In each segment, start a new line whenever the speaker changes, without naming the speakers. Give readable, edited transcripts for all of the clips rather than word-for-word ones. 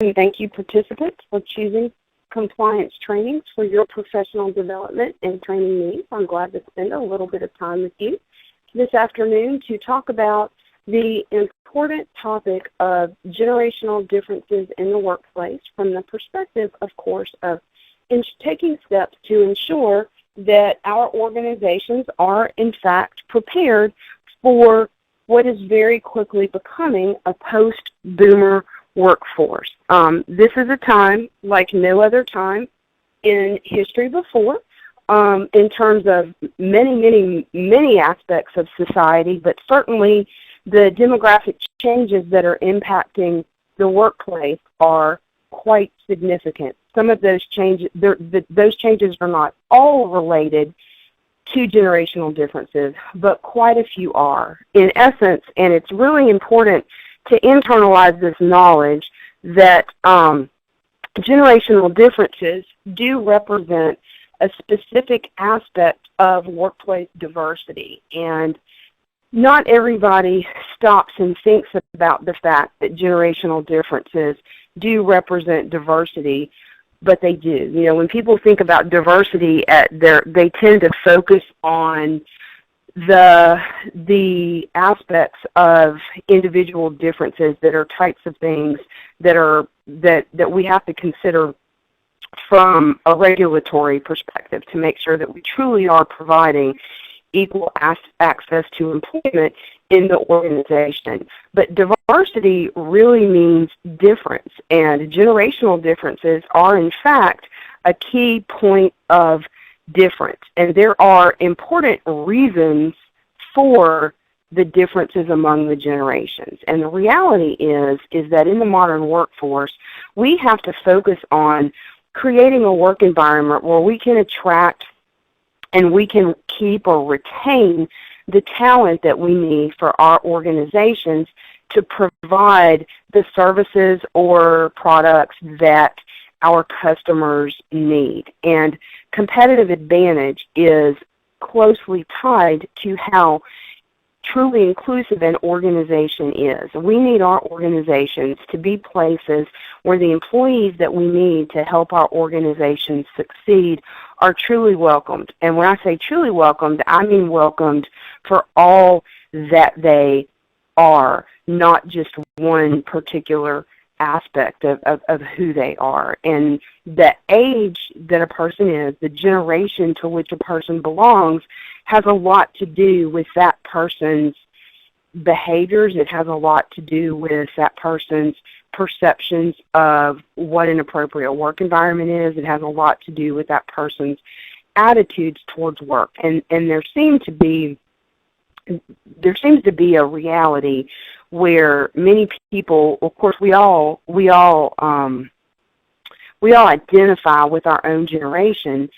And thank you, participants, for choosing compliance trainings for your professional development and training needs. I'm glad to spend a little bit of time with you this afternoon to talk about the important topic of generational differences in the workplace from the perspective, of course, of taking steps to ensure that our organizations are, in fact, prepared for what is very quickly becoming a post-boomer workforce. This is a time like no other time in history before, in terms of many aspects of society, but certainly the demographic changes that are impacting the workplace are quite significant. Some of those changes, those changes are not all related to generational differences, but quite a few are. In essence, and it's really important to internalize this knowledge that generational differences do represent a specific aspect of workplace diversity. And not everybody stops and thinks about the fact that generational differences do represent diversity, but they do. You know, when people think about diversity, they tend to focus on the aspects of individual differences that are types of things that we have to consider from a regulatory perspective to make sure that we truly are providing equal access to employment in the organization. But diversity really means difference, and generational differences are, in fact, a key point of difference. And there are important reasons for the differences among the generations. And the reality is that in the modern workforce, we have to focus on creating a work environment where we can attract and we can keep or retain the talent that we need for our organizations to provide the services or products that our customers need. And competitive advantage is closely tied to how truly inclusive an organization is. We need our organizations to be places where the employees that we need to help our organizations succeed are truly welcomed. And when I say truly welcomed, I mean welcomed for all that they are, not just one particular aspect of who they are. And the age that a person is, the generation to which a person belongs, has a lot to do with that person's behaviors. It has a lot to do with that person's perceptions of what an appropriate work environment is. It has a lot to do with that person's attitudes towards work. And there seems to be a reality where many people, of course, we all identify with our own generation,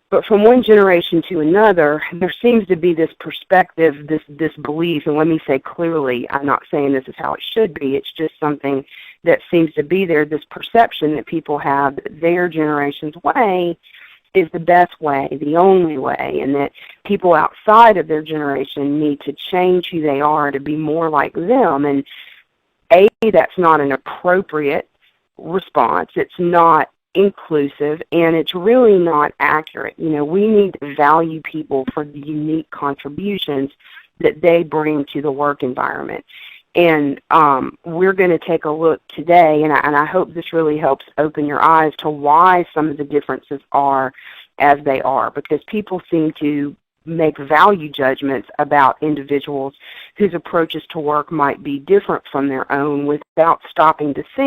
but from one generation to another, there seems to be this perspective, this belief, and let me say clearly, I'm not saying this is how it should be, it's just something that seems to be there, this perception that people have that their generation's way is the best way, the only way, and that people outside of their generation need to change who they are to be more like them. And that's not an appropriate response. It's not inclusive, and it's really not accurate. You know, we need to value people for the unique contributions that they bring to the work environment. And we're going to take a look today, and I hope this really helps open your eyes to why some of the differences are as they are, because people seem to make value judgments about individuals whose approaches to work might be different from their own without stopping to think